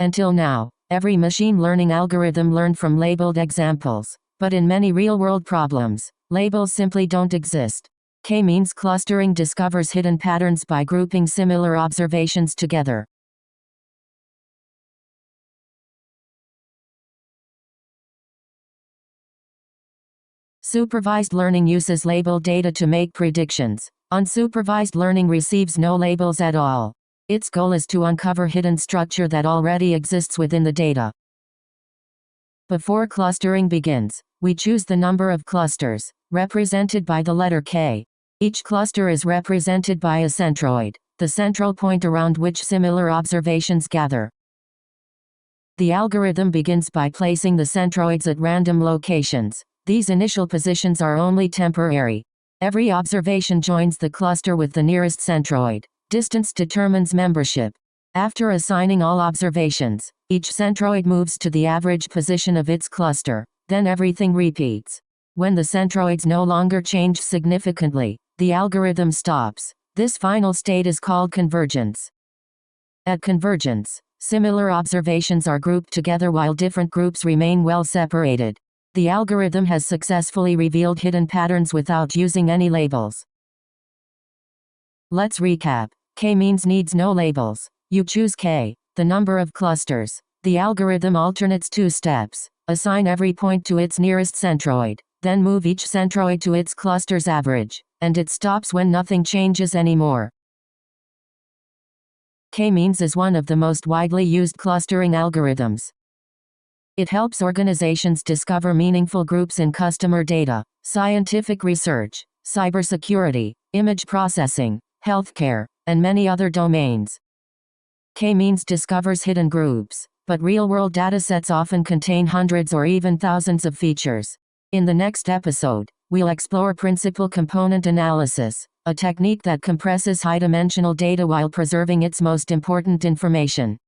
Until now, every machine learning algorithm learned from labeled examples. But in many real-world problems, labels simply don't exist. K-means clustering discovers hidden patterns by grouping similar observations together. Supervised learning uses labeled data to make predictions. Unsupervised learning receives no labels at all. Its goal is to uncover hidden structure that already exists within the data. Before clustering begins, we choose the number of clusters, represented by the letter K. Each cluster is represented by a centroid, the central point around which similar observations gather. The algorithm begins by placing the centroids at random locations. These initial positions are only temporary. Every observation joins the cluster with the nearest centroid. Distance determines membership. After assigning all observations, each centroid moves to the average position of its cluster. Then everything repeats. When the centroids no longer change significantly, the algorithm stops. This final state is called convergence. At convergence, similar observations are grouped together while different groups remain well separated. The algorithm has successfully revealed hidden patterns without using any labels. Let's recap. K-means needs no labels. You choose K, the number of clusters. The algorithm alternates two steps. Assign every point to its nearest centroid, then move each centroid to its cluster's average, and it stops when nothing changes anymore. K-means is one of the most widely used clustering algorithms. It helps organizations discover meaningful groups in customer data, scientific research, cybersecurity, image processing, healthcare, and many other domains. K-means discovers hidden groups, but real-world datasets often contain hundreds or even thousands of features. In the next episode, we'll explore principal component analysis, a technique that compresses high-dimensional data while preserving its most important information.